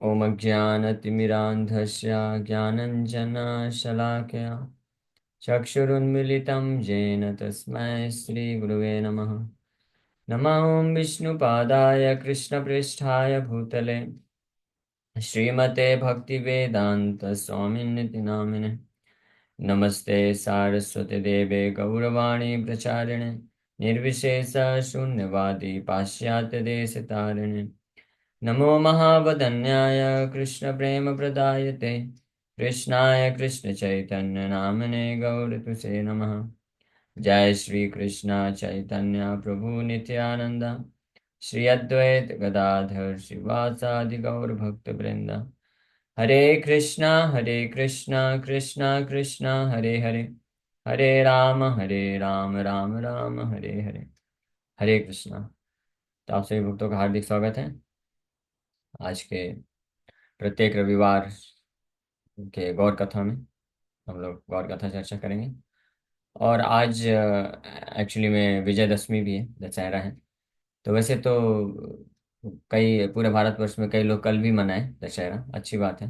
ॐ अज्ञानतिमिरान्धस्य ज्ञानञ्जनशलाकया चक्षुरुन्मिलितं येन तस्मै श्रीगुरुवे नमः। नमः ॐ विष्णुपादाय कृष्णपृष्ठाय भूतले श्रीमते भक्तिवेदान्तस्वामिन्निति नामिने। नमस्ते सारस्वती देवे गौरवाणी प्रचारिणे निर्विशेष शून्यवादी पाश्चात्यदेशतारिणे। नमो महावदन्याय कृष्णप्रेमप्रदायते कृष्णाय कृष्णचैतन्यनामने गौरतुसे नमः। जय श्री कृष्ण चैतन्य प्रभु नित्यानंद श्री अद्वैत गदाधर श्रीवासादि गौर भक्त वृंद। हरे कृष्णा कृष्णा कृष्णा हरे हरे, हरे राम राम राम हरे हरे। हरे कृष्णा। तो आप सभी भक्तों का हार्दिक स्वागत है आज के प्रत्येक रविवार के गौर कथा में। हम लोग गौर कथा चर्चा करेंगे। और आज एक्चुअली में विजयदशमी भी है, दशहरा है। तो वैसे तो कई पूरे भारतवर्ष में कई लोग कल भी मनाए दशहरा, अच्छी बात है।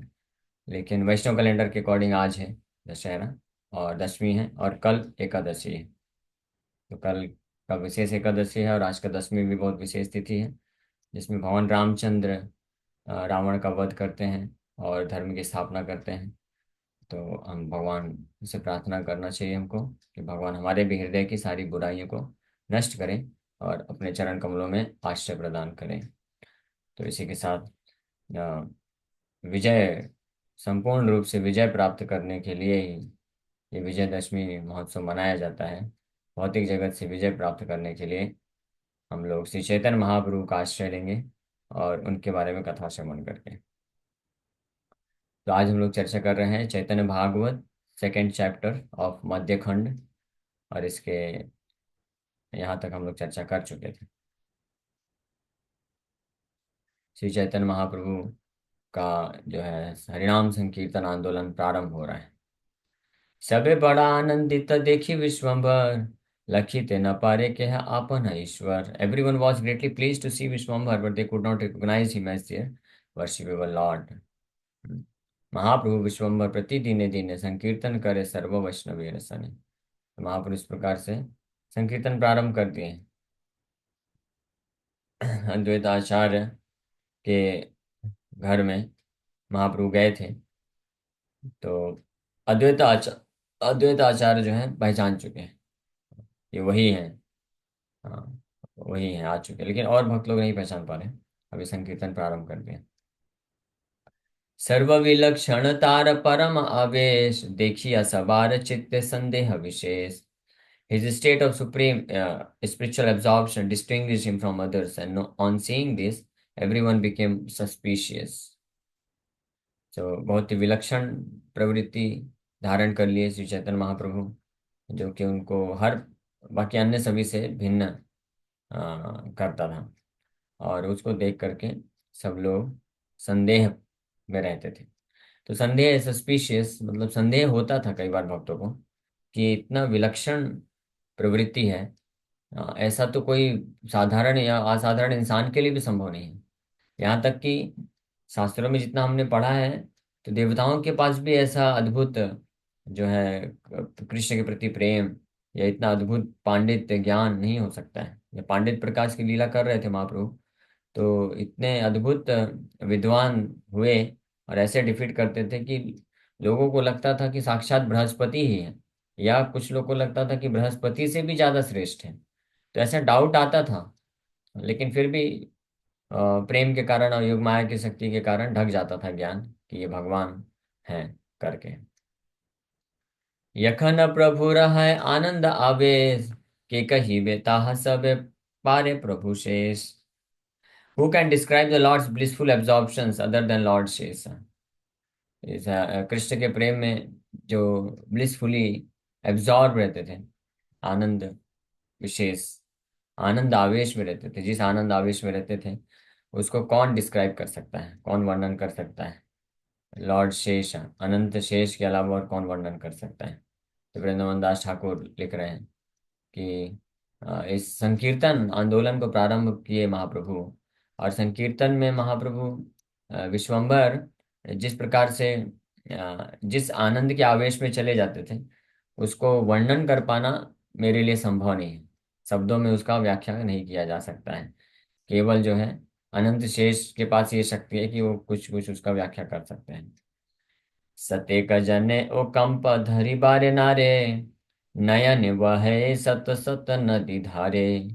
लेकिन वैष्णव कैलेंडर के अकॉर्डिंग आज है दशहरा, और दशमी है, और कल एकादशी है। तो कल का विशेष एकादशी है और आज का दशमी भी बहुत विशेष तिथि है, जिसमें भगवान रामचंद्र रावण का वध करते हैं और धर्म की स्थापना करते हैं। तो हम भगवान से प्रार्थना करना चाहिए हमको कि भगवान हमारे भी हृदय की सारी बुराइयों को नष्ट करें और अपने चरण कमलों में आश्रय प्रदान करें। तो इसी के साथ अ, विजय, संपूर्ण रूप से विजय प्राप्त करने के लिए ही ये विजयदशमी महोत्सव मनाया जाता है। भौतिक जगत से विजय प्राप्त करने के लिए हम लोग श्री चैतन्य महाप्रभु का आश्रय लेंगे और उनके बारे में कथा श्रवण करके। तो आज हम लोग चर्चा कर रहे हैं चैतन्य भागवत सेकेंड चैप्टर ऑफ मध्य खंड। और इसके यहाँ तक हम लोग चर्चा कर चुके थे। श्री चैतन्य महाप्रभु का जो है हरिनाम संकीर्तन आंदोलन प्रारंभ हो रहा है। सबे बड़ा आनंदित देखी विश्वम्भर, लखिते न पारे के है आपन है ईश्वर। Everyone was greatly pleased to see Vishwambhar, but they could not recognize him as their worshipable Lord. महाप्रभु विश्वम्भर प्रति दिने दिने संकीर्तन करे सर्व वैष्णवी रसने। तो महाप्रभु इस प्रकार से संकीर्तन प्रारंभ कर दिए हैं। अद्वैत आचार्य के घर में महाप्रभु गए थे। तो अद्वैत आचार्य जो है पहचान चुके हैं, ये वही है। हाँ, वही है, आ चुके हैं, लेकिन और भक्त लोग नहीं पहचान पा रहे। अभी संकीर्तन प्रारंभ कर दिया। सर्व विलक्षण तार परम आवेश, देखिया सवार चित्त संदेह विशेष। His state of supreme spiritual absorption distinguished him from others, and on seeing this, everyone became suspicious. तो बहुत ही विलक्षण प्रवृत्ति धारण कर लिए श्री चैतन्य महाप्रभु, जो कि उनको हर बाकी अन्य सभी से भिन्न करता था। और उसको देख करके सब लोग संदेह में रहते थे। तो संदेह, सस्पिशियस, मतलब संदेह होता था कई बार भक्तों को कि इतना विलक्षण प्रवृत्ति है, ऐसा तो कोई साधारण या असाधारण इंसान के लिए भी संभव नहीं है। यहाँ तक कि शास्त्रों में जितना हमने पढ़ा है, तो देवताओं के पास भी ऐसा अद्भुत जो है कृष्ण के प्रति प्रेम या इतना अद्भुत पांडित्य ज्ञान नहीं हो सकता है। ये पांडित प्रकाश की लीला कर रहे थे महाप्रभु, तो इतने अद्भुत विद्वान हुए और ऐसे डिफीट करते थे कि लोगों को लगता था कि साक्षात बृहस्पति ही है, या कुछ लोगों को लगता था कि बृहस्पति से भी ज्यादा श्रेष्ठ है। तो ऐसा डाउट आता था, लेकिन फिर भी प्रेम के कारण और योग माया की शक्ति के कारण ढक जाता था ज्ञान कि ये भगवान हैं करके। यखन प्रभु रहे आनंद आवेश, के कही बेताह सब पारे प्रभु शेष। Who can describe the Lord's blissful absorptions other than Lord शेष? कृष्ण के प्रेम में जो ब्लिसफुली एब्जॉर्ब रहते थे, आनंद विशेष, आनंद आवेश में रहते थे, जिस आनंद आवेश में रहते थे उसको कौन डिस्क्राइब कर सकता है, कौन वर्णन कर सकता है? लॉर्ड शेष, अनंत शेष के अलावा और कौन वर्णन कर सकता है? तो वृंदावन दास ठाकुर लिख रहे हैं कि इस संकीर्तन आंदोलन को प्रारंभ किए महाप्रभु। और संकीर्तन में महाप्रभु विश्वंभर जिस प्रकार से जिस आनंद के आवेश में चले जाते थे, उसको वर्णन कर पाना मेरे लिए संभव नहीं है। शब्दों में उसका व्याख्या नहीं किया जा सकता है। केवल जो है अनंत शेष के पास ये शक्ति है कि वो कुछ कुछ उसका व्याख्या कर सकते हैं। सतेक जने ओ कंप धरि बारे नारे, नयन वहे सत सत नदी धारे।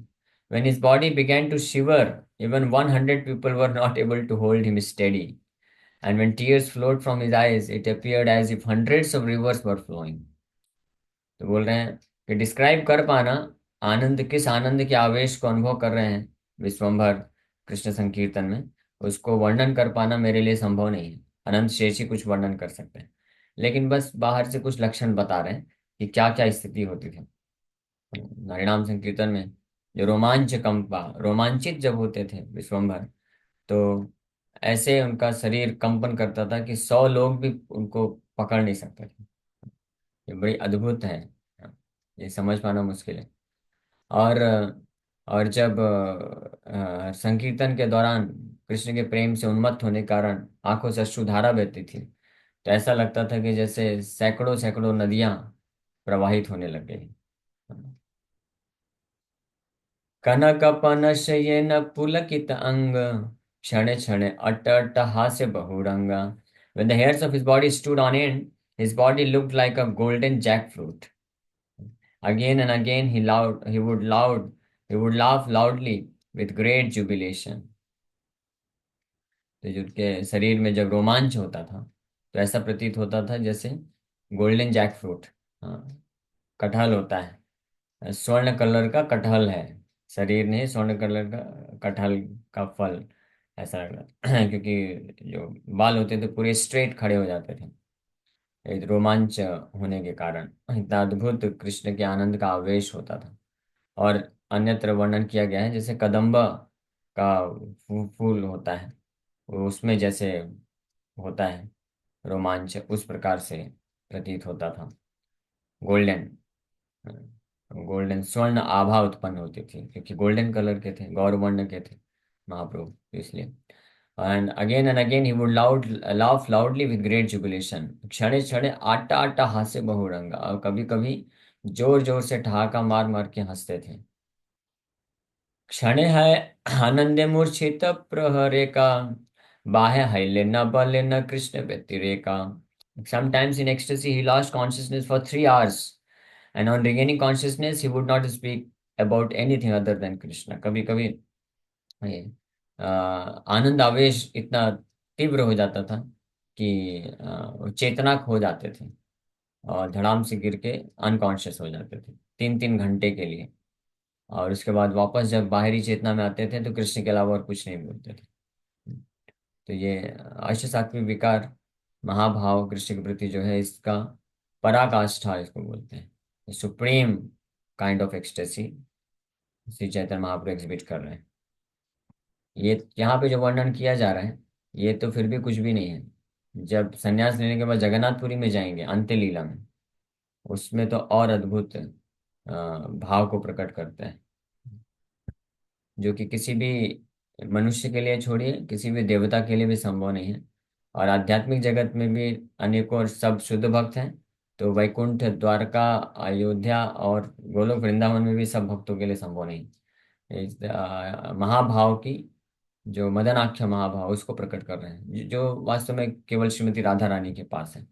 When his body began to shiver, even 100 people were not able to hold him steady. And when tears flowed from his eyes, it appeared as if hundreds of rivers were flowing. तो बोल रहे हैं कि describe कर पाना आनंद, किस आनंद के आवेश को अनुभव कर रहे हैं विश्वंभर कृष्ण संकीर्तन में, उसको वर्णन कर पाना मेरे लिए संभव नहीं है। अनंत शेष ही कुछ वर्णन कर सकते हैं। लेकिन बस बाहर से कुछ लक्षण बता रहे हैं कि क्या क्या स्थिति होती थी हरिनाम संकीर्तन में। जो रोमांच कंपा, रोमांचित जब होते थे विश्वंभर, तो ऐसे उनका शरीर कंपन करता था कि 100 लोग भी उनको पकड़ नहीं सकते थे। ये बड़ी अद्भुत है, ये समझ पाना मुश्किल है। और जब संकीर्तन के दौरान कृष्ण के प्रेम से उन्मत्त होने के कारण आंखों से अश्रुधारा बहती थी, तो ऐसा लगता था कि जैसे सैकड़ों सैकड़ों नदियां प्रवाहित होने लग गई। कनकपन शयेन पुलकित अंग, क्षणे क्षणे अट्ट हास्य बहुरंगा। When the hairs of his body stood on end, his body looked like a golden jackfruit. Again and again he would laugh loudly with great jubilation. तो जो उनके शरीर में जब रोमांच होता था, तो ऐसा प्रतीत होता था जैसे गोल्डन जैक फ्रूट, हाँ, कटहल होता है, स्वर्ण कलर का कटहल है। शरीर नहीं, स्वर्ण कलर का कटहल का फल, ऐसा लग रहा है। क्योंकि जो बाल होते थे पूरे स्ट्रेट खड़े हो जाते थे, एक रोमांच होने के कारण। इतना अद्भुत कृष्ण के आनंद का आवेश होता था। और अन्यत्र वर्णन किया गया है जैसे कदम्ब का फूल होता है, वो उसमें जैसे होता है रोमांच, उस प्रकार से प्रतीत होता था। गोल्डन, गोल्डन स्वर्ण आभा उत्पन्न होती थी, क्योंकि गोल्डन कलर के थे, गौर वर्ण के थे महाप्रभु, तो इसलिए। And again he would laugh loudly with great jubilation. क्षणे क्षणे आटा आटा हास्य बहुरंगा, और कभी कभी जोर जोर से ठहाका मार मार के हंसते थे। क्षणे है आनंदे मूर्छित प्रहरे का, बाह्य हैले न बले न Krishna व्यतिरेका। Sometimes in ecstasy he lost consciousness for 3 hours, and on regaining consciousness he would not speak about anything other than Krishna. कभी कभी ये आनंद आवेश इतना तीव्र हो जाता था कि वो चेतना खो जाते थे और धड़ाम से गिर के अनकॉन्शियस हो जाते थे 3 3 घंटे के लिए। और उसके बाद वापस जब बाहरी चेतना में आते थे तो कृष्ण के अलावा और कुछ नहीं बोलते थे। तो ये अष्टसात्विक विकार, महाभाव कृष्ण के प्रति जो है, इसका पराकाष्ठा इसको बोलते हैं। Supreme kind of ecstasy Shri Chaitanya Mahaprabhu exhibit कर रहे हैं। ये यहाँ पे जो वर्णन किया जा रहा है, ये तो फिर भी कुछ भी नहीं है। जब संन्यास लेने के बाद जगन्नाथपुरी में जाएंगे अंत्य लीला में, उसमें तो और अद्भुत भाव को प्रकट करते हैं, जो कि किसी भी मनुष्य के लिए छोड़िए, किसी भी देवता के लिए भी संभव नहीं है। और आध्यात्मिक जगत में भी अनेकों सब शुद्ध भक्त हैं, तो वैकुंठ, द्वारका, अयोध्या और गोलोक वृंदावन में भी सब भक्तों के लिए संभव नहीं। इस महाभाव की, जो मदनाख्य महाभाव, उसको प्रकट कर रहे हैं, जो वास्तव में केवल श्रीमती राधा रानी के पास है।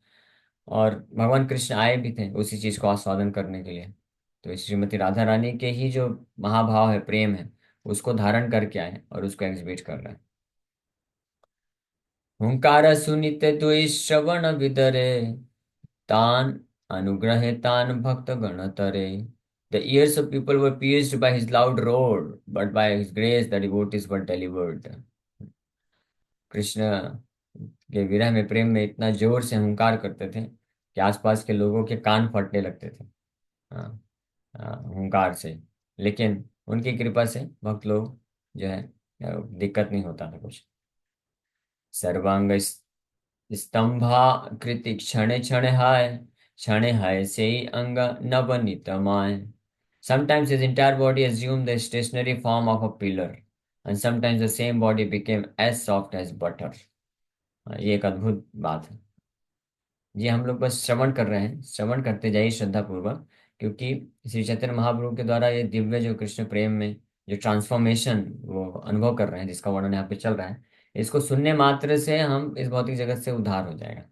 और भगवान कृष्ण आए भी थे उसी चीज को आस्वादन करने के लिए। तो इस श्रीमती राधा रानी के ही जो महाभाव है, प्रेम है, उसको धारण करके आए और उसको एग्जिबिट कर रहे हैं। हुंकार सुनित दुई श्रवण विदरे, तान अनुग्रहे तान भक्त गण तरे। The ears of people were pierced by his loud roar, but by his grace the devotees were delivered. Krishna के विरह में, प्रेम में इतना जोर से हुंकार करते थे कि आसपास के लोगों के कान फटने लगते थे, हाँ, हुंकार से। लेकिन उनकी कृपा से भक्त लोग जो है, दिक्कत नहीं होता था कुछ। सर्वांग स्तंभा कृति क्षणे क्षणे हाय, क्षणे हाय से ही अंग नवनीतमाय। Sometimes his entire body assumed the stationary form of a pillar, and sometimes the same body became as soft as butter. ये एक अद्भुत बात है। ये हम लोग बस श्रवण कर रहे हैं, श्रवण करते जाइए श्रद्धा पूर्वक, क्योंकि श्री चैतन्य महाप्रभु के द्वारा ये दिव्य जो कृष्ण प्रेम में जो ट्रांसफॉर्मेशन वो अनुभव कर रहे हैं, जिसका वर्णन यहाँ पे चल रहा है, इसको सुनने मात्र से हम इस भौतिक जगत से उद्धार हो जाएगा,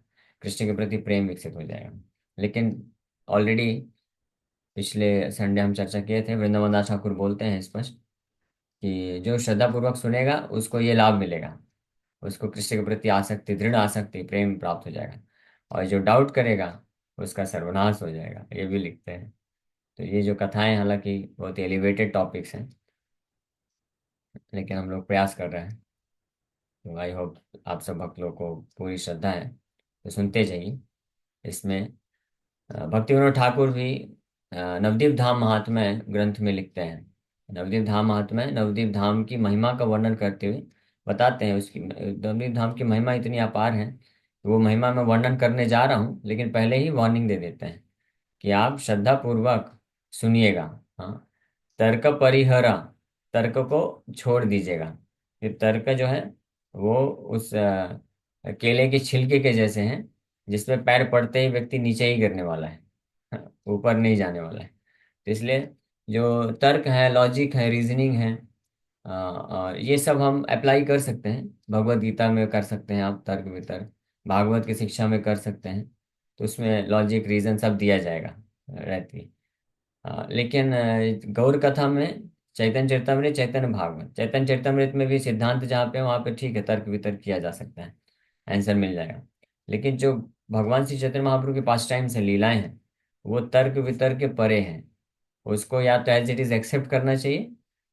कृष्ण के प्रति प्रेम विकसित हो जाएगा। लेकिन ऑलरेडी पिछले संडे हम चर्चा किए थे, वृंदावन दास ठाकुर बोलते हैं स्पष्ट कि जो श्रद्धा पूर्वक सुनेगा उसको ये लाभ मिलेगा, उसको कृष्ण के प्रति आसक्ति, दृढ़ आसक्ति, प्रेम प्राप्त हो जाएगा। और जो डाउट करेगा उसका सर्वनाश हो जाएगा, ये भी लिखते हैं। तो ये जो कथाएं हालांकि बहुत एलिवेटेड टॉपिक्स हैं, लेकिन हम लोग प्रयास कर रहे हैं। तो आई होप आप सब भक्त लोग को पूरी श्रद्धा है, तो सुनते जाइए। इसमें भक्ति विनोद ठाकुर भी नवदीप धाम महात्म्य ग्रंथ में लिखते हैं। नवदीप धाम महात्म्य, नवदीप धाम की महिमा का वर्णन करते हुए बताते हैं, उसकी नवदीप धाम की महिमा इतनी अपार है, वो महिमा मैं वर्णन करने जा रहा हूँ, लेकिन पहले ही वार्निंग दे देते हैं कि आप श्रद्धा पूर्वक सुनिएगा। हाँ, तर्क परिहरा, तर्क को छोड़ दीजिएगा। ये तर्क जो है वो उस केले के छिलके के जैसे हैं, जिसमें पैर पड़ते ही व्यक्ति नीचे ही गिरने वाला है, हाँ, ऊपर नहीं जाने वाला है। तो इसलिए जो तर्क है, लॉजिक है, रीजनिंग है, और ये सब हम अप्लाई कर सकते हैं। भगवत गीता में कर सकते हैं आप तर्क वितर्क, भागवत की शिक्षा में कर सकते हैं। तो उसमें लॉजिक रीजन सब दिया जाएगा, रहती है। लेकिन गौर कथा में, चैतन्य चरितमृत, चैतन्य भागवत, चैतन्य चरितमृत में भी सिद्धांत जहाँ पे वहाँ पे ठीक है, तर्क वितर्क किया जा सकता है, आंसर मिल जाएगा। लेकिन जो भगवान श्री चैतन्य महाप्रभु के पास टाइम से लीलाएं हैं, वो तर्क वितर्क के परे हैं। उसको या तो एज इट इज एक्सेप्ट करना चाहिए,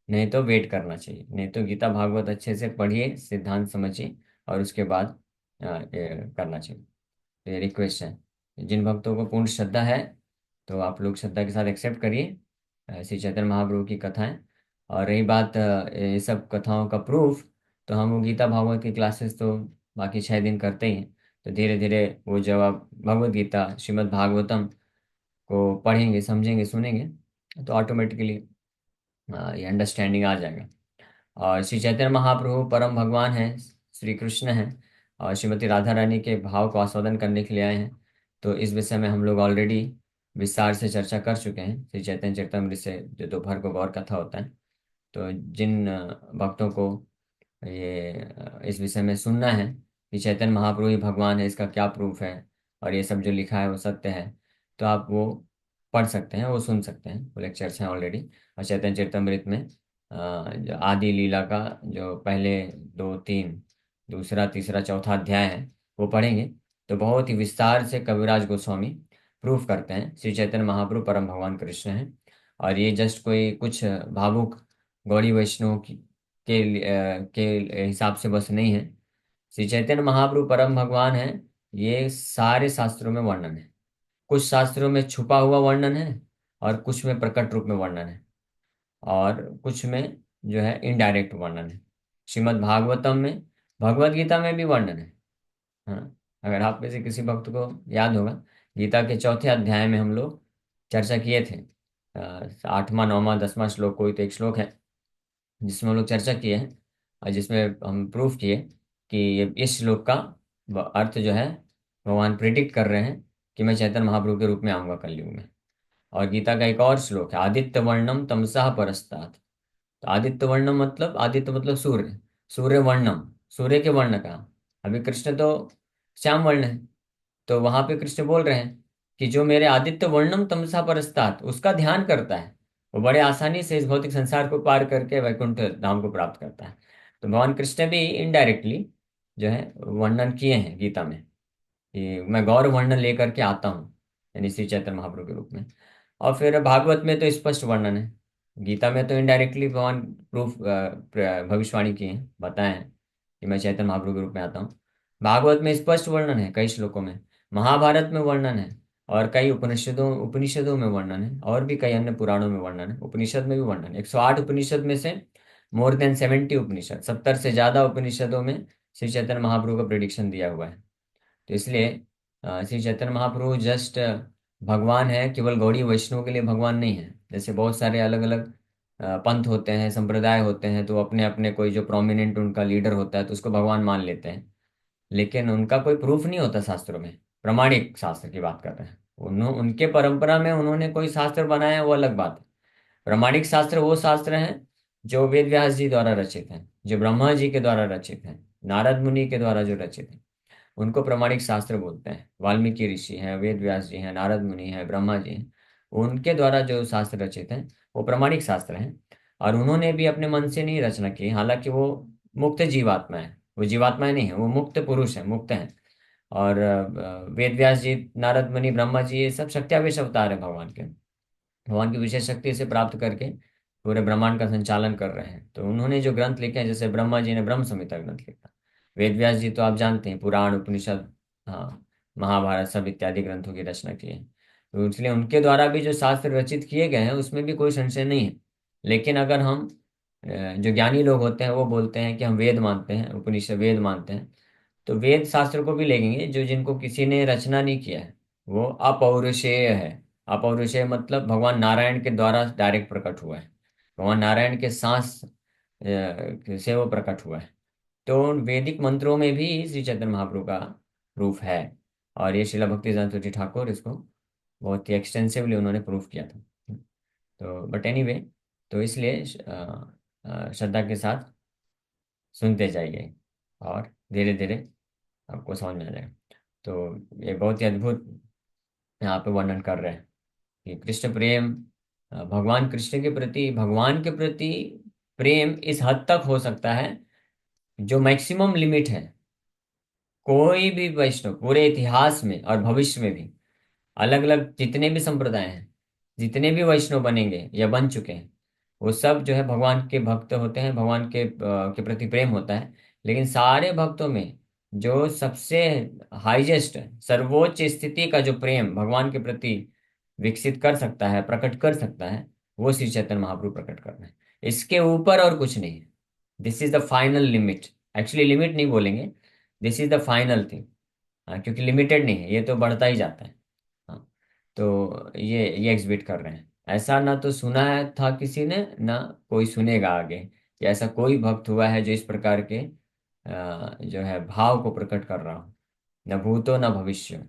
नहीं तो वेट करना चाहिए। नहीं तो गीता भागवत अच्छे से पढ़िए, सिद्धांत समझिए, और उसके बाद ये करना चाहिए। तो ये रिक्वेस्ट है, जिन भक्तों को पूर्ण श्रद्धा है तो आप लोग श्रद्धा के साथ एक्सेप्ट करिए श्री चैतन्य महाप्रभु की कथाएं। और रही बात ये सब कथाओं का प्रूफ, तो हम वो गीता भागवत की क्लासेस तो बाकी 6 दिन करते ही हैं। तो धीरे धीरे वो जब आप भगवत गीता श्रीमद् भागवतम को पढ़ेंगे, समझेंगे, सुनेंगे, तो ऑटोमेटिकली ये अंडरस्टैंडिंग आ जाएगा। और श्री चैतन्य महाप्रभु परम भगवान हैं, श्री कृष्ण हैं, और श्रीमती राधा रानी के भाव को आस्वादन करने के लिए आए हैं। तो इस विषय में हम लोग ऑलरेडी विस्तार से चर्चा कर चुके हैं श्री चैतन्य चरितमृत से, जो दोपहर को गौर कथा होता है। तो जिन भक्तों को ये इस विषय में सुनना है कि चैतन्य महाप्रभु ही भगवान है, इसका क्या प्रूफ है, और ये सब जो लिखा है वो सत्य है, तो आप वो पढ़ सकते हैं, वो सुन सकते हैं। वो लेक्चर्स हैं ऑलरेडी। और चैतन्य चरितमृत में जो आदि लीला का जो पहले दो तीन, दूसरा तीसरा चौथा अध्याय है, वो पढ़ेंगे तो बहुत ही विस्तार से कविराज गोस्वामी प्रूफ करते हैं श्री चैतन्य महाप्रभु परम भगवान कृष्ण हैं। और ये जस्ट कोई कुछ भावुक गौड़ी वैष्णव के हिसाब से बस नहीं है। श्री चैतन्य महाप्रभु परम भगवान है, ये सारे शास्त्रों में वर्णन है। कुछ शास्त्रों में छुपा हुआ वर्णन है, और कुछ में प्रकट रूप में वर्णन है, और कुछ में जो है इनडायरेक्ट वर्णन है। श्रीमद् भागवतम में, भगवत गीता में भी वर्णन है। हाँ, अगर आप में से किसी भक्त को याद होगा, गीता के चौथे अध्याय में हम लोग चर्चा किए थे। 8वां 9वां 10वां श्लोक, कोई तो एक श्लोक है जिसमें हम लोग चर्चा किए हैं, और जिसमें हम प्रूफ किए कि इस श्लोक का अर्थ जो है, भगवान प्रिडिक्ट कर रहे हैं कि मैं चैतन्य महाप्रभु के रूप में आऊंगा कलयुग में। और गीता का एक और श्लोक है, आदित्य वर्णम तमसा परस्तात्। तो आदित्य वर्णम मतलब, आदित्य मतलब सूर्य, सूर्य वर्णम, सूर्य के वर्ण का। अभी कृष्ण तो श्याम वर्ण है, तो वहां पे कृष्ण बोल रहे हैं कि जो मेरे आदित्य वर्णम तमसा परस्तात् उसका ध्यान करता है, वो बड़े आसानी से इस भौतिक संसार को पार करके वैकुंठ धाम को प्राप्त करता है। तो भगवान कृष्ण भी इनडायरेक्टली जो है वर्णन किए हैं गीता में कि मैं गौर वर्णन लेकर के आता हूँ, यानी श्री चैतन्य महाप्रभु के रूप में। और फिर भागवत में तो स्पष्ट वर्णन है। गीता में तो इनडायरेक्टली भगवान प्रूफ भविष्यवाणी किए हैं, बताए हैं कि मैं चैतन्य महाप्रभु के रूप में आता हूँ। भागवत में स्पष्ट वर्णन है कई श्लोकों में, महाभारत में वर्णन है, और कई उपनिषदों उपनिषदों में वर्णन है, और भी कई अन्य पुराणों में वर्णन है। उपनिषद में भी वर्णन है, 108 उपनिषद में से मोर देन 70 उपनिषद, 70 से ज्यादा उपनिषदों में श्री चैतन्य महाप्रभु का प्रिडिक्शन दिया हुआ है। तो इसलिए श्री चैतन्य महाप्रभु जस्ट भगवान है, केवल गौड़ी वैष्णव के लिए भगवान नहीं है। जैसे बहुत सारे अलग अलग पंथ होते हैं, संप्रदाय होते हैं, तो अपने अपने कोई जो प्रोमिनेंट उनका लीडर होता है तो उसको भगवान मान लेते हैं। लेकिन उनका कोई प्रूफ नहीं होता शास्त्रों में। प्रमाणिक शास्त्र की बात कर रहे हैं, उनके परंपरा में उन्होंने कोई शास्त्र बनाया वो अलग बात है। प्रामाणिक शास्त्र वो शास्त्र हैं जो वेद व्यास जी द्वारा रचित हैं, जो ब्रह्मा जी के द्वारा रचित हैं, नारद मुनि के द्वारा जो रचित हैं, उनको प्रामाणिक शास्त्र बोलते हैं। वाल्मीकि ऋषि हैं, वेद व्यास जी हैं, नारद मुनि हैं, ब्रह्मा जी हैं, उनके द्वारा जो शास्त्र रचित हैं वो प्रामाणिक शास्त्र हैं। और उन्होंने भी अपने मन से नहीं रचना की, हालांकि वो मुक्त जीवात्मा है, वो जीवात्माएं नहीं है, वो मुक्त पुरुष है, मुक्त हैं। और वेद व्यास जी, नारद मुनि, ब्रह्मा जी, ये सब शक्त्यावेश अवतार है भगवान के। भगवान की विशेष शक्ति से प्राप्त करके पूरे ब्रह्मांड का संचालन कर रहे हैं। तो उन्होंने जो ग्रंथ लिखे हैं, जैसे ब्रह्मा जी ने ब्रह्म संहिता ग्रंथ लिखा, वेद व्यास जी तो आप जानते हैं पुराण उपनिषद, हाँ, महाभारत, सब इत्यादि ग्रंथों की रचना की है। तो इसलिए उनके द्वारा भी जो शास्त्र रचित किए गए हैं उसमें भी कोई संशय नहीं है। लेकिन अगर हम जो ज्ञानी लोग होते हैं वो बोलते हैं कि हम वेद मानते हैं, उपनिषद वेद मानते हैं, तो वेद शास्त्र को भी लेंगे जो जिनको किसी ने रचना नहीं किया है, वो अपौरुषेय है। अपौरुषेय मतलब भगवान नारायण के द्वारा डायरेक्ट प्रकट हुआ है, भगवान नारायण के सांस से वो प्रकट हुआ है। तो वैदिक मंत्रों में भी श्री चैतन्य महाप्रभु का प्रूफ है। और ये शिला भक्ति सिद्धांत जी ठाकुर इसको बहुत ही एक्सटेंसिवली उन्होंने प्रूफ किया था। तो बट एनीवे, तो इसलिए श्रद्धा के साथ सुनते जाइए और धीरे धीरे आपको समझ में आ जाएगा। तो ये बहुत ही अद्भुत यहाँ पे वर्णन कर रहे हैं कि कृष्ण प्रेम, भगवान कृष्ण के प्रति, भगवान के प्रति प्रेम इस हद तक हो सकता है जो मैक्सिमम लिमिट है। कोई भी वैष्णव पूरे इतिहास में और भविष्य में भी, अलग अलग जितने भी संप्रदाय हैं, जितने भी वैष्णव बनेंगे या बन चुके हैं, वो सब जो है भगवान के भक्त होते हैं, भगवान के प्रति प्रेम होता है। लेकिन सारे भक्तों में जो सबसे हाईएस्ट, सर्वोच्च स्थिति का जो प्रेम भगवान के प्रति विकसित कर सकता है, प्रकट कर सकता है, वो श्री चैतन्य महाप्रभु प्रकट कर रहे हैं। इसके ऊपर और कुछ नहीं है। This is the final limit. Actually limit नहीं बोलेंगे, this is the final thing. हाँ, क्योंकि लिमिटेड नहीं है, ये तो बढ़ता ही जाता है। हाँ, तो ये एग्जिबिट कर रहे हैं। ऐसा ना तो सुना है था किसी ने, ना कोई सुनेगा आगे कि ऐसा कोई भक्त हुआ है जो इस प्रकार के जो है भाव को प्रकट कर रहा हो, न भूतो न भविष्य।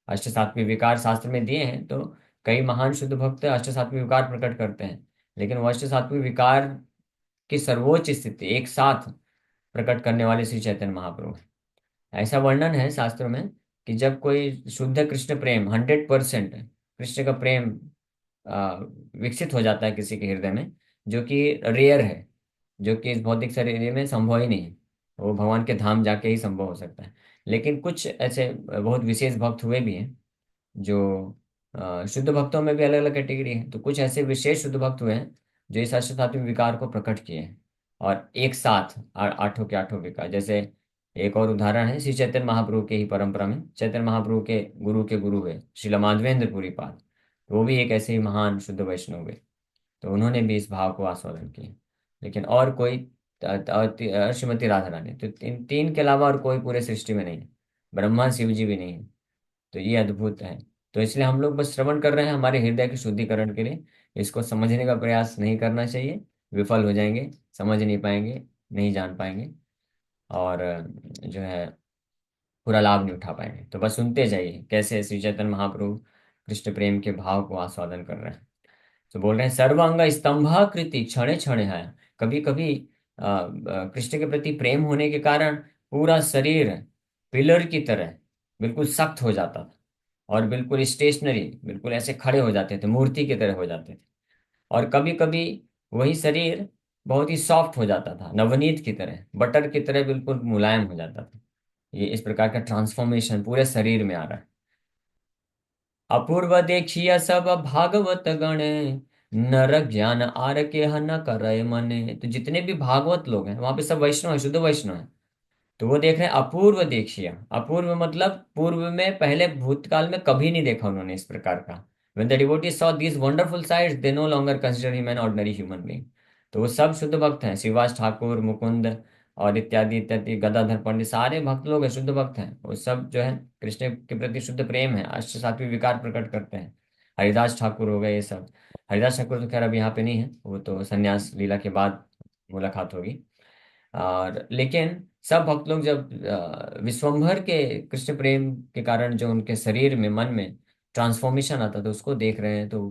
अष्ट सात्विक विकार शास्त्र में दिए हैं, तो कई महान शुद्ध भक्त अष्ट सात्विक विकार प्रकट करते हैं। लेकिन वो अष्ट सात्विक विकार की सर्वोच्च स्थिति एक साथ प्रकट करने वाले श्री चैतन्य महाप्रभु हैं। ऐसा वर्णन है शास्त्रों में कि जब कोई शुद्ध कृष्ण प्रेम, 100% कृष्ण का प्रेम आ, विकसित हो जाता है किसी के हृदय में, जो कि रेयर है, जो कि इस भौतिक शरीर में संभव ही नहीं है, वो भगवान के धाम जाके ही संभव हो सकता है। लेकिन कुछ ऐसे बहुत विशेष भक्त हुए भी हैं जो शुद्ध भक्तों में भी अलग अलग कैटेगरी है। तो कुछ ऐसे विशेष शुद्ध भक्त हुए हैं जो इस अष्टसात्विक विकार को प्रकट किए हैं, और एक साथ आठों के आठों विकार। जैसे एक और उदाहरण है श्री चैतन्य महाप्रभु के ही परंपरा में, चैतन्य महाप्रभु के गुरु हुए श्रील माधवेंद्र पुरी पाद, वो भी एक ऐसे ही महान शुद्ध वैष्णव हुए। तो उन्होंने भी इस भाव को आस्वादन किया। लेकिन और कोई श्रीमती राधा रानी, तो इन तीन के अलावा और कोई पूरे सृष्टि में नहीं है। ब्रह्मा शिव जी भी नहीं है। तो ये अद्भुत है। तो इसलिए हम लोग बस श्रवण कर रहे हैं हमारे हृदय के शुद्धिकरण के लिए। इसको समझने का प्रयास नहीं करना चाहिए, विफल हो जाएंगे, समझ नहीं पाएंगे, नहीं जान पाएंगे, और जो है पूरा लाभ नहीं उठा पाएंगे। तो बस सुनते जाइए कैसे श्री चैतन्य महाप्रभु कृष्ण प्रेम के भाव को आस्वादन कर रहे हैं। तो बोल रहे हैं सर्वांग स्तंभाकृति क्षणे क्षणे है। कभी कभी कृष्ण के प्रति प्रेम होने के कारण पूरा शरीर पिलर की तरह बिल्कुल सख्त हो जाता था, और बिल्कुल स्टेशनरी, बिल्कुल ऐसे खड़े हो जाते थे, मूर्ति की तरह हो जाते थे। और कभी कभी वही शरीर बहुत ही सॉफ्ट हो जाता था, नवनीत की तरह, बटर की तरह बिल्कुल मुलायम हो जाता था। ये इस प्रकार का ट्रांसफॉर्मेशन पूरे शरीर में आ रहा है। अपूर्व देखिए सब भागवत गणे, नर ज्ञान आर के न करे मने। तो जितने भी भागवत लोग हैं वहां पे सब वैष्णव है, शुद्ध वैष्णव है। तो वो देख रहे हैं अपूर्व देखिए। अपूर्व मतलब पूर्व में, पहले भूतकाल में कभी नहीं देखा उन्होंने इस प्रकार का। When the devotees saw these wonderful sights, they no longer consider him an ordinary human being। तो वो सब शुद्ध भक्त हैं, श्रीवास ठाकुर, मुकुंद और इत्यादि इत्यादि, गदाधर पंडित, सारे भक्त लोग हैं, शुद्ध भक्त हैं। वो सब जो है कृष्ण के प्रति शुद्ध प्रेम है, अष्ट सात्विक विकार प्रकट करते हैं। हरिदास ठाकुर हो गए ये सब। हरिदास ठाकुर तो खैर अभी यहाँ पे नहीं है, वो तो संन्यास लीला के बाद मुलाकात होगी। और लेकिन सब भक्त लोग जब विश्वम्भर के कृष्ण प्रेम के कारण जो उनके शरीर में, मन में ट्रांसफॉर्मेशन आता था उसको देख रहे हैं, तो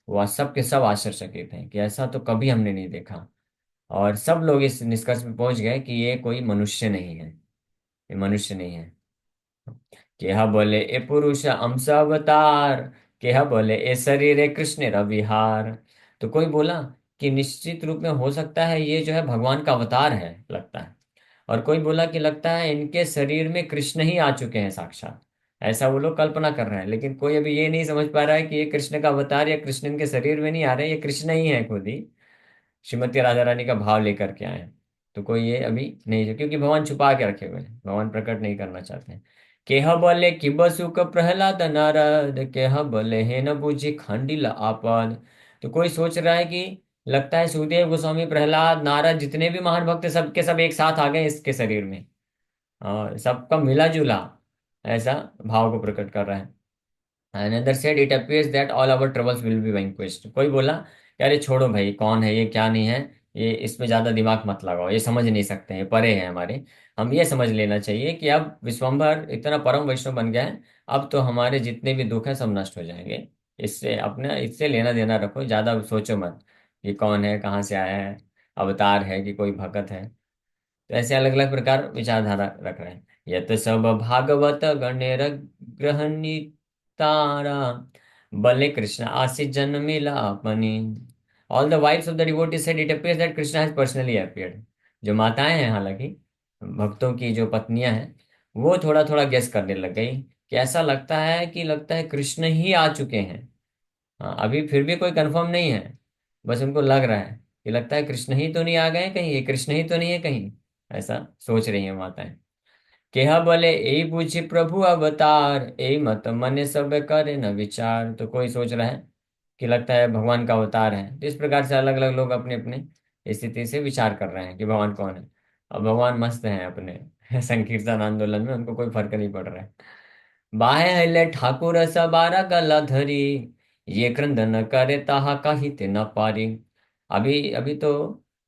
वह सब के सब आश्चर्यचकित हैं कि ऐसा तो कभी हमने नहीं देखा। और सब लोग इस निष्कर्ष पे पहुंच गए कि ये कोई मनुष्य नहीं है, ये मनुष्य नहीं है। केहा बोले ए पुरुष अंश अवतार, केहा बोले ए शरीर ए कृष्ण रविहार। तो कोई बोला कि निश्चित रूप में हो सकता है ये जो है भगवान का अवतार है, लगता है। और कोई बोला कि लगता है इनके शरीर में कृष्ण ही आ चुके हैं साक्षात। ऐसा वो लोग कल्पना कर रहे हैं, लेकिन कोई अभी ये नहीं समझ पा रहा है कि ये कृष्ण का अवतार या कृष्ण इनके शरीर में नहीं आ रहे, ये कृष्ण ही है खुद ही, श्रीमती राधा रानी का भाव लेकर के आए हैं। तो कोई ये अभी नहीं, क्योंकि भगवान छुपा के रखे हुए हैं, भगवान प्रकट नहीं करना चाहते हैं। केह बोले कि बसुक प्रहलाद नारद, केह बोले हे न बूझी खांडिल आपद। तो कोई सोच रहा है कि लगता है सुखदेव गोस्वामी, प्रहलाद, नारद, जितने भी महान भक्त हैं, सबके सब एक साथ आ गए इसके शरीर में, और सबका मिला जुला ऐसा भाव को प्रकट कर रहा है। Another said it appears that all our troubles will be vanquished। कोई बोला यार ये छोड़ो भाई, कौन है ये, क्या नहीं है, ये इसमें ज्यादा दिमाग मत लगाओ, ये समझ नहीं सकते हैं, परे हैं हमारे। हम ये समझ लेना चाहिए कि अब विश्वम्भर इतना परम वैष्णव बन गया है, अब तो हमारे जितने भी दुख हैं सब नष्ट हो जाएंगे। इससे अपना, इससे लेना देना रखो, ज्यादा सोचो मत ये कौन है, कहाँ से आया है, अवतार है कि कोई भगत है। तो ऐसे अलग अलग प्रकार विचारधारा रख रहे हैं। यत सब भागवत गणेर ग्रहणीतारा, बले कृष्ण आसि जन्मिला अपनी। All the wives of the devotees said it appears that Krishna has personally appeared। जो माताएं हैं, हालांकि भक्तों की जो पत्नियां हैं, वो थोड़ा थोड़ा गेस करने लग गई कि ऐसा लगता है कि लगता है कृष्ण ही आ चुके हैं। हाँ, अभी फिर भी कोई कंफर्म नहीं है, बस उनको लग रहा है कि लगता है कृष्ण ही तो नहीं आ गए कहीं, ये कृष्ण ही तो नहीं है कहीं, ऐसा सोच रही है माताएं। केहा बोले ए बुझि प्रभु अवतार, ए मत मन सब करे न विचार। तो कोई सोच रहा है कि लगता है भगवान का अवतार है। तो इस प्रकार से अलग अलग लोग अपने अपने स्थिति से विचार कर रहे हैं कि भगवान कौन है। अब भगवान मस्त हैं अपने संकीर्तन आंदोलन में, उनको कोई फर्क नहीं पड़ रहा है। बाहे हले ठाकुर सबारा गला धरी, ये क्रंदन करे ताहा कही ते न पारी। अभी अभी तो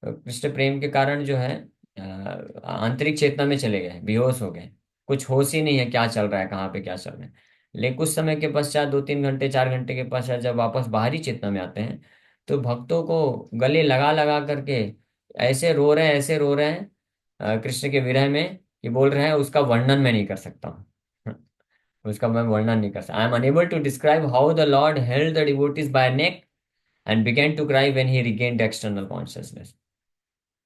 कृष्ण प्रेम के कारण जो है आंतरिक चेतना में चले गए, बेहोश हो गए, कुछ होश ही नहीं है क्या चल रहा है, कहाँ पे क्या चल रहा है। लेकिन कुछ समय के पश्चात, 2-3 घंटे 4 घंटे के पश्चात जब वापस बाहरी चेतना में आते हैं, तो भक्तों को गले लगा लगा करके ऐसे रो रहे हैं, ऐसे रो रहे हैं कृष्ण के विरह में, कि बोल रहे हैं उसका वर्णन मैं नहीं कर सकता हूँ। उसका मैं वर्णन नहीं कर सकता। I am unable to describe how the lord held the devotees by neck and began to cry when he regained external consciousness.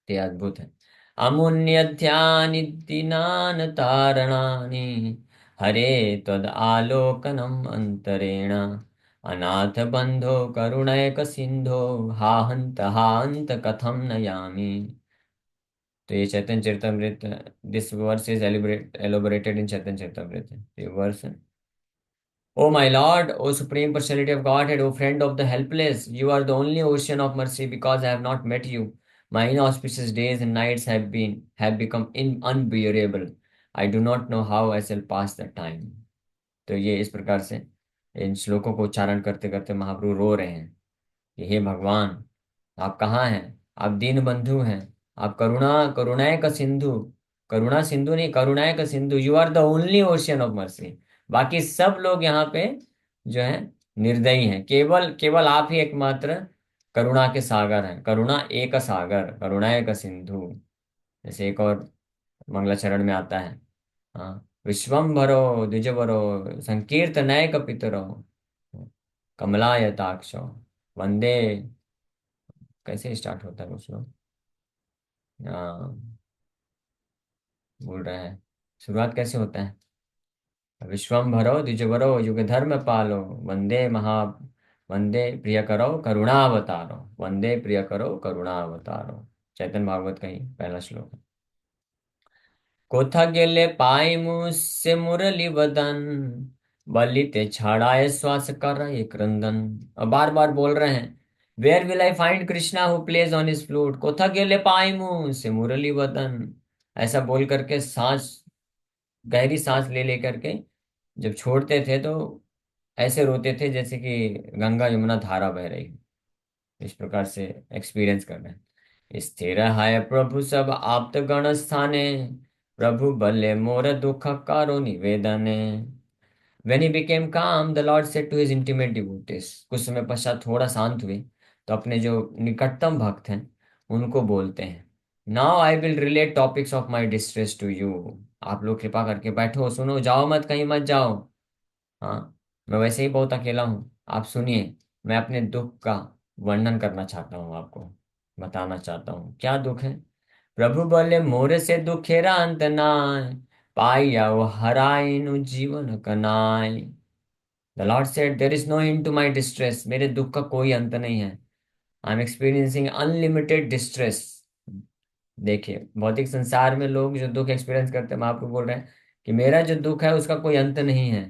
ते अद्भुत है। अमुन्य ध्यानि दीनान तारणानि, हरे त्वद आलोकनम अंतरेण, अनाथ बंधो करुणैक सिंधो, हा हंत कथम नयामि। तो ये Chaitanya Charitamrita, this verse is elaborated in Chaitanya Charitamrita. ये verse, O my Lord, O Supreme Personality of Godhead, O friend of the helpless, you are the only ocean of mercy. Because I have not met you, my inauspicious days and nights have become unbearable. I do not know how I shall pass the time। तो ये इस प्रकार से इन श्लोकों को उच्चारण करते करते महाप्रभु रो रहे हैं कि हे भगवान, आप कहाँ हैं, आप दीन बंधु हैं, आप करुणाए का सिंधु, करुणा सिंधु नहीं, करुणाए का सिंधु, you are the only ocean of mercy. बाकी सब लोग यहाँ पे जो है निर्दयी हैं, केवल केवल आप ही एकमात्र करुणा के सागर हैं, करुणा एक सागर, करुणाए का सिंधु। जैसे एक और मंगलाचरण में आता है, हाँ, विश्वम्भरो द्विजवरो संकीर्तनय कपितरो, कमलायताक्षो वंदे। कैसे स्टार्ट होता है कुछ लोग, हाँ, बोल रहे हैं, शुरुआत कैसे होता है, विश्वम्भरो द्विजवरो युग धर्म पालो, वंदे वंदे प्रिय करो करुणावतारो, वंदे प्रिय करो करुणावतारो। चैतन्य भागवत का ही पहला श्लोक है। कोथा गेले पाई मुझसे मुरली वदन, बलि ते छाड़ाए श्वास कर एक क्रंदन। और बार बार बोल रहे हैं, where will I find Krishna who plays on his flute, कोथा गेले पाई मुझसे मुरली वदन। ऐसा बोल करके सांस, गहरी सांस ले लेकर के जब छोड़ते थे तो ऐसे रोते थे जैसे कि गंगा यमुना धारा बह रही है। इस प्रकार से एक्सपीरियंस कर रहे हैं। स्थिर है प्रभु सब आप्त गण स्थाने, प्रभु बल्ले मोर दुख कारो निवेदने। When he became calm, the Lord said to his intimate devotees, कुछ समय पश्चात थोड़ा शांत हुए तो अपने जो निकटतम भक्त हैं उनको बोलते हैं, now I will relate topics of my distress to you. आप लोग कृपा करके बैठो, सुनो, जाओ मत, कहीं मत जाओ। हाँ, मैं वैसे ही बहुत अकेला हूँ, आप सुनिए। मैं अपने दुख का वर्णन करना चाहता हूँ, आपको बताना चाहता हूँ क्या दुख है। प्रभु बोले, मोर से दुखेरा अंत नाय, पाइया वो हराइनु जीवन कनाय। The Lord said, there is no end to my distress. मेरे दुख का कोई अंत नहीं है। I am experiencing unlimited distress. देखिए, भौतिक संसार में लोग जो दुख एक्सपीरियंस करते हैं, महाप्रभु बोल रहे हैं कि मेरा जो दुख है उसका कोई अंत नहीं है,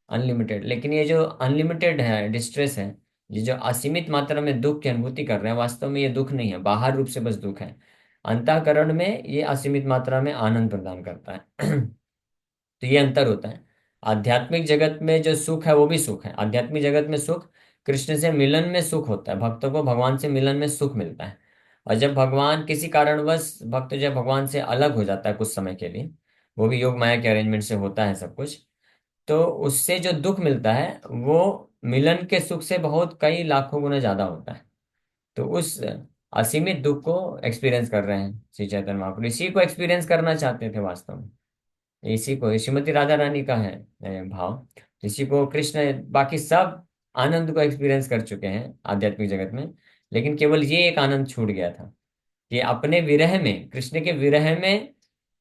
अनलिमिटेड। लेकिन ये जो अनलिमिटेड है डिस्ट्रेस है, ये जो असीमित मात्रा में दुख की अनुभूति कर रहे हैं, वास्तव में ये दुख नहीं है, बाहर रूप से बस दुख है। अंतःकरण में ये असीमित मात्रा में आनंद प्रदान करता है। तो ये अंतर होता है। आध्यात्मिक जगत में जो सुख है वो भी सुख है। आध्यात्मिक जगत में सुख, कृष्ण से मिलन में सुख होता है, भक्तों को भगवान से मिलन में सुख मिलता है। और जब भगवान किसी कारणवश भक्त जब भगवान से अलग हो जाता है कुछ समय के लिए, वो भी योग माया के अरेंजमेंट से होता है सब कुछ, तो उससे जो दुख मिलता है वो मिलन के सुख से बहुत कई लाखों गुना ज्यादा होता है। तो उस असीमित दुख को एक्सपीरियंस कर रहे हैं श्री चैतन्य महाप्रभु, इसी को एक्सपीरियंस करना चाहते थे वास्तव में। इसी को श्रीमती राधा रानी का है भाव। इसी को कृष्ण, बाकी सब आनंद को एक्सपीरियंस कर चुके हैं आध्यात्मिक जगत में, लेकिन केवल ये एक आनंद छूट गया था कि अपने विरह में, कृष्ण के विरह में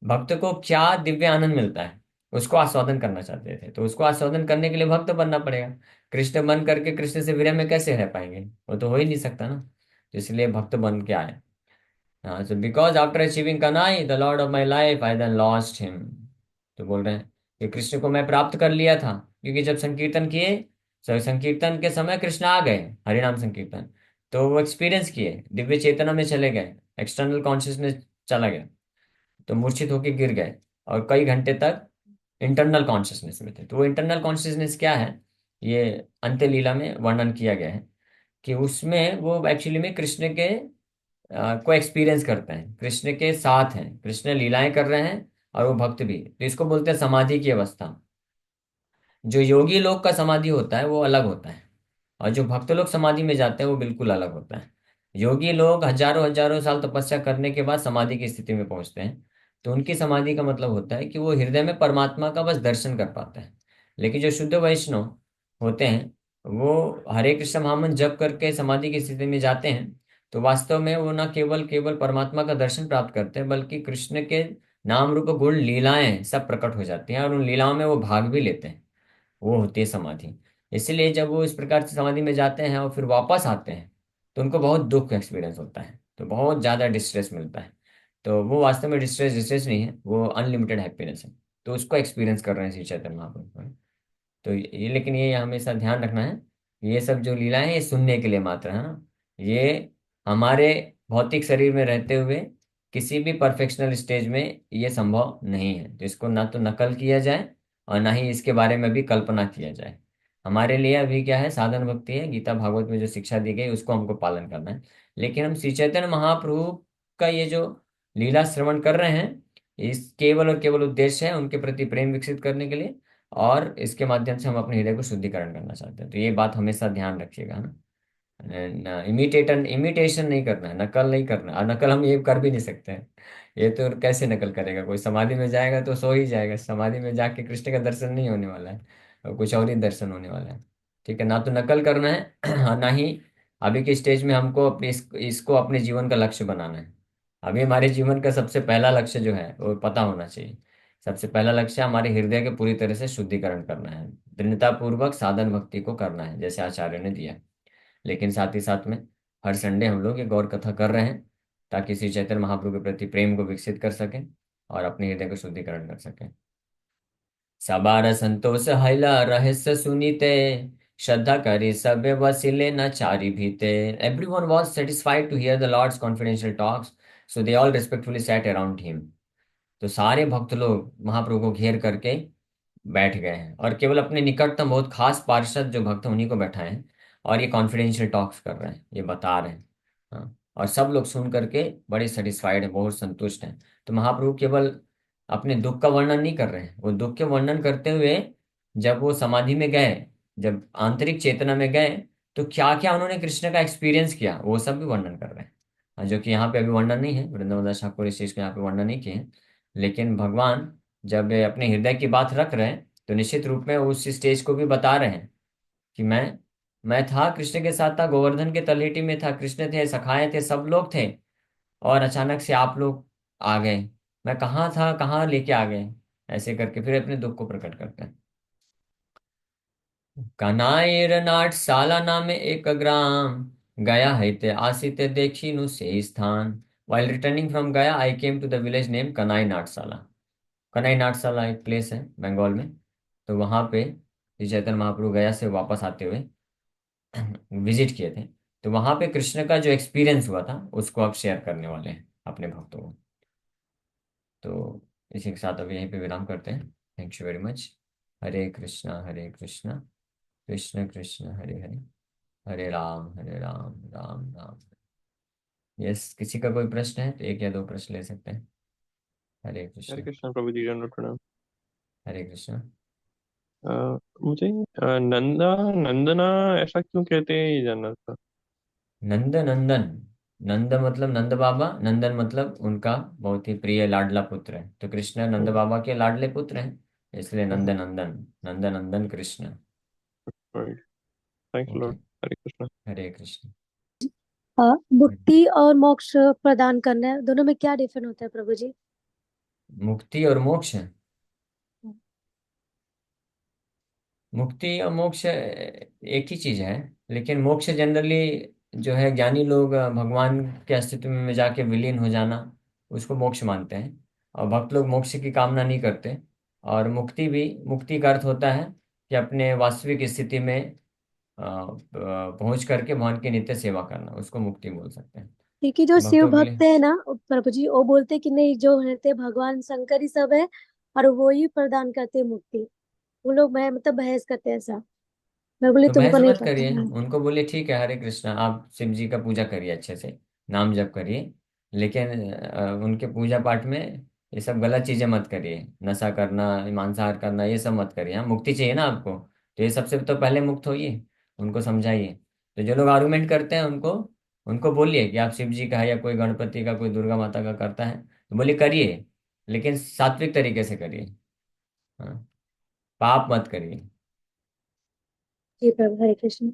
भक्त को क्या दिव्य आनंद मिलता है, उसको आस्वादन करना चाहते थे। तो उसको आस्वादन करने के लिए भक्त बनना पड़ेगा। कृष्ण बन करके कृष्ण से विरह में कैसे रह पाएंगे, वो तो हो ही नहीं सकता ना। तो इसलिए भक्त बन के आए। हाँ, so because after achieving Kanai, the Lord of my life, I then lost him। तो बोल रहे हैं कि कृष्ण को मैं प्राप्त कर लिया था, क्योंकि जब संकीर्तन किए, संकीर्तन के समय कृष्ण आ गए, हरिनाम संकीर्तन, तो वो एक्सपीरियंस किए, दिव्य चेतना में चले गए, एक्सटर्नल कॉन्शियसनेस चला गया, तो मूर्छित होकर गिर गए और कई घंटे तक इंटरनल कॉन्शियसनेस में थे। तो वो इंटरनल कॉन्शियसनेस क्या है, ये अंत्य लीला में वर्णन किया गया है कि उसमें वो एक्चुअली में कृष्ण के को एक्सपीरियंस करते हैं, कृष्ण के साथ हैं, कृष्ण लीलाएं कर रहे हैं और वो भक्त भी। तो इसको बोलते हैं समाधि की अवस्था। जो योगी लोग का समाधि होता है वो अलग होता है, और जो भक्त लोग समाधि में जाते हैं वो बिल्कुल अलग होता है। योगी लोग हजारों हजारों साल तपस्या करने के बाद समाधि की स्थिति में पहुंचते हैं। तो उनकी समाधि का मतलब होता है कि वो हृदय में परमात्मा का बस दर्शन कर पाते हैं। लेकिन जो शुद्ध वैष्णव होते हैं, वो हरे कृष्ण महामंत्र जप करके समाधि की स्थिति में जाते हैं। तो वास्तव में वो न केवल केवल परमात्मा का दर्शन प्राप्त करते हैं, बल्कि कृष्ण के नाम रूप गुण लीलाएं सब प्रकट हो जाती हैं, और उन लीलाओं में वो भाग भी लेते हैं। वो होती है समाधि। इसलिए जब वो इस प्रकार से समाधि में जाते हैं और फिर वापस आते हैं, तो उनको बहुत दुख एक्सपीरियंस होता है, तो बहुत ज़्यादा डिस्ट्रेस मिलता है। तो वो वास्तव में डिस्ट्रेस डिस्ट्रेस नहीं है, वो अनलिमिटेड हैप्पीनेस है। तो उसको एक्सपीरियंस कर रहे हैं श्री चैतन्य महाप्रभु। तो ये, लेकिन ये हमेशा ध्यान रखना है, ये सब जो लीलाएं हैं ये सुनने के लिए मात्र है ना। ये हमारे भौतिक शरीर में रहते हुए किसी भी परफेक्शनल स्टेज में ये संभव नहीं है। तो इसको ना तो नकल किया जाए और ना ही इसके बारे में भी कल्पना किया जाए। हमारे लिए अभी क्या है, साधन भक्ति है, गीता भागवत में जो शिक्षा दी गई उसको हमको पालन करना है। लेकिन हम श्री चैतन्य महाप्रभु का ये जो लीला श्रवण कर रहे हैं, इस केवल और केवल उद्देश्य है उनके प्रति प्रेम विकसित करने के लिए, और इसके माध्यम से हम अपने हृदय को शुद्धिकरण करना चाहते हैं। तो ये बात हमेशा ध्यान रखिएगा ना। इमिटेशन नहीं करना है, नकल नहीं करना, और नकल हम ये कर भी नहीं सकते हैं। ये तो कैसे नकल करेगा, कोई समाधि में जाएगा तो सो ही जाएगा, समाधि में जाके कृष्ण का दर्शन नहीं होने वाला है, और कुछ और ही दर्शन होने वाला है। ठीक है ना, तो नकल करना है और ना ही अभी के स्टेज में हमको अपने इसको अपने जीवन का लक्ष्य बनाना है। अभी हमारे जीवन का सबसे पहला लक्ष्य जो है वो पता होना चाहिए। सबसे पहला लक्ष्य हमारे हृदय के पूरी तरह से शुद्धिकरण करना है, दृढ़ता पूर्वक साधन भक्ति को करना है जैसे आचार्य ने दिया। लेकिन साथ ही साथ में हर संडे हम लोग ये गौर कथा कर रहे हैं, ताकि श्री चैतन्य महाप्रभु के प्रति प्रेम को विकसित कर सकें और अपने हृदय को शुद्धिकरण कर सकें। सबार संतोष हैला रहस्य सुनीते, श्रद्धा करी सब वसिले न चारी भीते। Everyone was satisfied to hear the Lord's confidential talks, so they all respectfully sat around him. तो सारे भक्त लोग महाप्रभु को घेर करके बैठ गए हैं, और केवल अपने निकटतम बहुत खास पार्षद जो भक्त हैं उन्हीं को बैठाए हैं, और ये कॉन्फिडेंशियल टॉक्स कर रहे हैं, ये बता रहे हैं। हाँ, और सब लोग सुन करके बड़े सेटिस्फाइड हैं, बहुत संतुष्ट हैं। तो महाप्रभु केवल अपने दुख का वर्णन नहीं कर रहे हैं। वो दुख के वर्णन करते हुए जब वो समाधि में गए, जब आंतरिक चेतना में गए, तो क्या क्या उन्होंने कृष्ण का एक्सपीरियंस किया वो सब भी वर्णन कर रहे हैं। जो कि यहाँ पे अभी वर्णन नहीं है, वृंदावन दास ठाकुर इस चीज को यहाँ पे वर्णन नहीं किए हैं। लेकिन भगवान जब अपने हृदय की बात रख रहे हैं तो निश्चित रूप में उस स्टेज को भी बता रहे हैं कि मैं था, कृष्ण के साथ था, गोवर्धन के तलहटी में था, कृष्ण थे, सखाए थे, सब लोग थे, और अचानक से आप लोग आ गए। मैं कहाँ था, कहाँ लेके आ गए। ऐसे करके फिर अपने दुख को प्रकट करते हैं। कनाइर नाट साला नामे एक ग्राम, गया है ते आसिते देखी नु से स्थान। While returning from Gaya, I came to the village named Kanai Natsala. Kanai नाटसाला एक प्लेस है बंगाल में। तो वहां पे श्री चैतन्य महाप्रभु गया से वापस आते हुए विजिट किए थे। तो वहां पे कृष्ण का जो एक्सपीरियंस हुआ था उसको आप शेयर करने वाले हैं अपने भक्तों को। तो इसी के साथ अब यहीं पे विराम करते हैं। Thank you very much. Hare Krishna Krishna Krishna Hare Hare, Hare Ram Ram Ram. Yes, किसी का कोई प्रश्न है तो एक या दो प्रश्न ले सकते हैं। हरे हरे कृष्ण। कृष्ण प्रभु जी, दंडवत प्रणाम। हरे कृष्ण। मुझे नंदा नंदना ऐसा क्यों कहते हैं ये जानना था। नंद नंदन, नंद मतलब नंद बाबा, नंदन मतलब उनका बहुत ही प्रिय लाडला पुत्र है। तो कृष्ण नंद बाबा के लाडले पुत्र हैं, इसलिए Nanda Nandan, Nanda Nandan Krishna. Thanks okay. Lord. Hare Krishna. Hare Krishna. मुक्ति और मोक्ष प्रदान करना है, दोनों में क्या डिफरेंस होता है प्रभु जी? मुक्ति और मोक्ष, मुक्ति और मोक्ष एक ही चीज है। लेकिन मोक्ष जनरली जो है, ज्ञानी लोग भगवान के अस्तित्व में जाके विलीन हो जाना, उसको मोक्ष मानते हैं। और भक्त लोग मोक्ष की कामना नहीं करते। और मुक्ति भी, मुक्ति का अर्थ होता है कि अपने वास्तविक स्थिति में पहुंच करके भगवान की नित्य सेवा करना, उसको मुक्ति बोल सकते हैं। क्योंकि जो तो शिव भक्तों के लिए भक्त है ना प्रभु जी, वो बोलते कि नहीं, जो रहते भगवान शंकर ही सब है, और वो ही प्रदान करते हैं मुक्ति। वो लोग मतलब बहस करते हैं ऐसा। मैं बोली तो तुमको बहस नहीं मत पता करिए, है। उनको बोलिए ठीक है हरे कृष्णा, आप शिव जी का पूजा करिए अच्छे से, नाम जप करिए। लेकिन उनके पूजा पाठ में ये सब गलत चीजें मत करिए, नशा करना, मांसाहार करना, ये सब मत करिए। हाँ, मुक्ति चाहिए ना आपको, तो ये सबसे तो पहले मुक्त होइए, उनको समझाइए। तो जो लोग आर्गुमेंट करते हैं उनको उनको बोलिए कि आप शिव जी का है, या कोई गणपति का, कोई दुर्गा माता का करता है तो बोलिए करिए, लेकिन सात्विक तरीके से करिए। हाँ, पाप मत करिए। जी प्रभु, हरे कृष्ण।